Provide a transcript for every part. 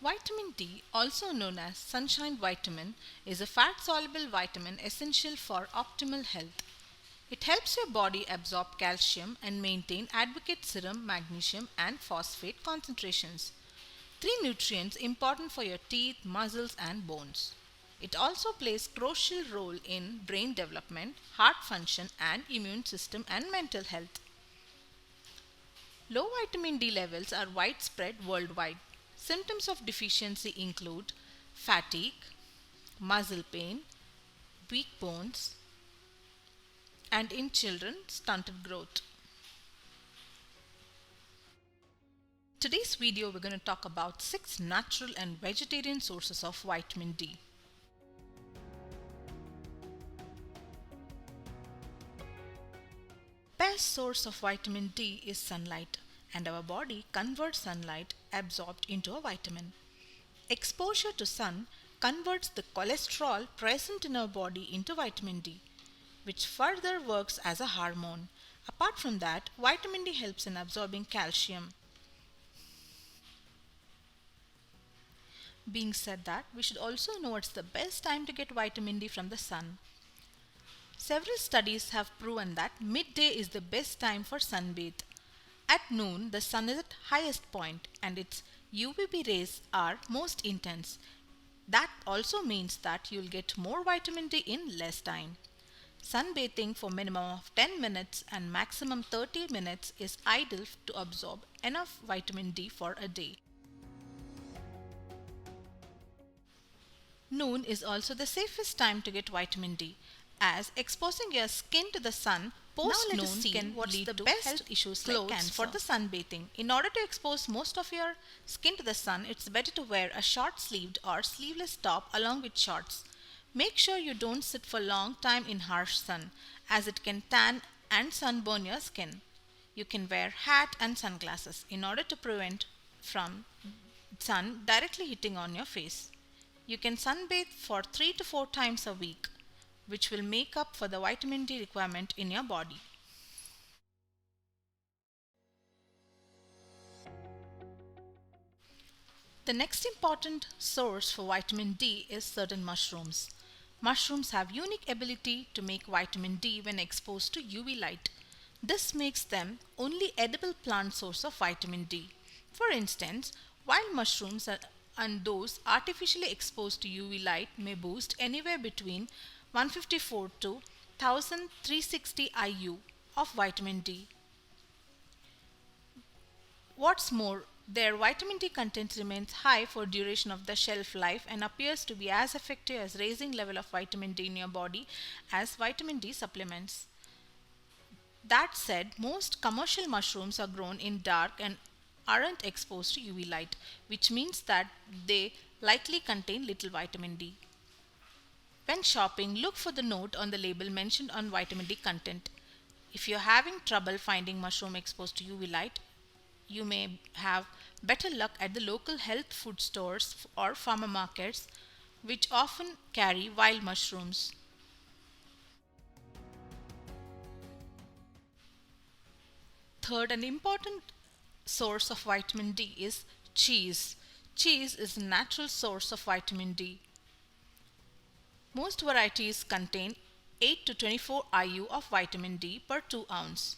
Vitamin D, also known as sunshine vitamin, is a fat-soluble vitamin essential for optimal health. It helps your body absorb calcium and maintain adequate serum, magnesium, and phosphate concentrations. Three nutrients important for your teeth, muscles, and bones. It also plays crucial role in brain development, heart function, and immune system and mental health. Low vitamin D levels are widespread worldwide. Symptoms of deficiency include fatigue, muscle pain, weak bones, and in children, stunted growth. Today's video we're going to talk about 6 natural and vegetarian sources of vitamin D. Best source of vitamin D is sunlight, and our body converts sunlight absorbed into a vitamin. Exposure to sun converts the cholesterol present in our body into vitamin D, which further works as a hormone. Apart from that, vitamin D helps in absorbing calcium. Being said that, we should also know what's the best time to get vitamin D from the sun. Several studies have proven that midday is the best time for sunbathe. At noon, the sun is at highest point and its UVB rays are most intense. That also means that you'll get more vitamin D in less time. Sunbathing for minimum of 10 minutes and maximum 30 minutes is ideal to absorb enough vitamin D for a day. Noon is also the safest time to get vitamin D, as exposing your skin to the sun post noon can lead to health issues like cancer. For the sunbathing, in order to expose most of your skin to the sun, it's better to wear a short-sleeved or sleeveless top along with shorts. Make sure you don't sit for a long time in harsh sun, as it can tan and sunburn your skin. You can wear hat and sunglasses in order to prevent from sun directly hitting on your face. You can sunbathe for 3 to 4 times a week, which will make up for the vitamin D requirement in your body. The next important source for vitamin D is certain mushrooms. Mushrooms have unique ability to make vitamin D when exposed to UV light. This makes them only edible plant source of vitamin D. For instance, wild mushrooms and those artificially exposed to UV light may boost anywhere between 154 to 1360 IU of vitamin D. What's more, their vitamin D content remains high for duration of the shelf life and appears to be as effective as raising level of vitamin D in your body as vitamin D supplements. That said, most commercial mushrooms are grown in dark and aren't exposed to UV light, which means that they likely contain little vitamin D. When shopping, look for the note on the label mentioned on vitamin D content. If you're having trouble finding mushroom exposed to UV light, you may have better luck at the local health food stores or farmer markets, which often carry wild mushrooms. Third, an important source of vitamin D is cheese. Cheese is a natural source of vitamin D. Most varieties contain 8 to 24 IU of vitamin D per 2 ounce.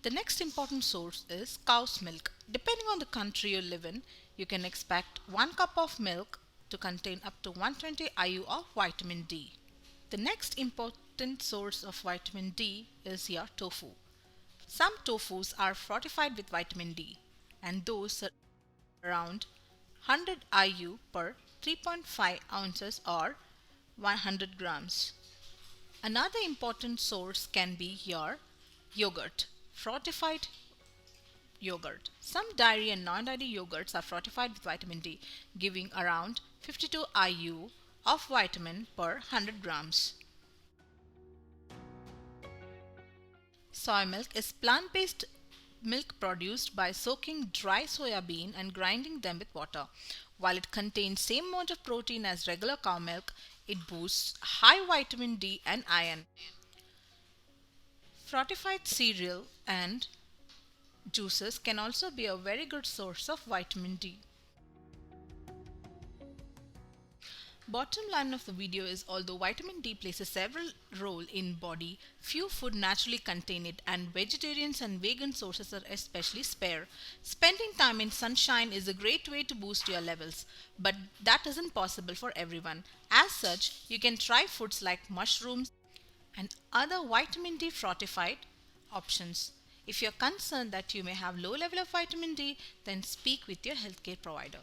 The next important source is cow's milk. Depending on the country you live in, you can expect 1 cup of milk to contain up to 120 IU of vitamin D. The next important source of vitamin D is your tofu. Some tofus are fortified with vitamin D, and those are around 100 IU per 3.5 ounces or 100 grams. Another important source can be your yogurt, fortified yogurt. Some dairy and non-dairy yogurts are fortified with vitamin D, giving around 52 IU of vitamin per 100 grams. Soy milk is plant-based milk produced by soaking dry soya bean and grinding them with water. While it contains same amount of protein as regular cow milk, it boosts high vitamin D and iron. Fortified cereal and Juices can also be a very good source of vitamin D. Bottom line of the video is although vitamin D plays a several role in body, few food naturally contain it and vegetarians and vegan sources are especially spare. Spending time in sunshine is a great way to boost your levels, but that isn't possible for everyone. As such, you can try foods like mushrooms and other vitamin D fortified options. If you're concerned that you may have low level of vitamin D, then speak with your healthcare provider.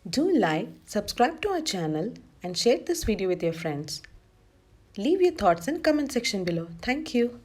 Do like, subscribe to our channel and share this video with your friends. Leave your thoughts in comment section below. Thank you.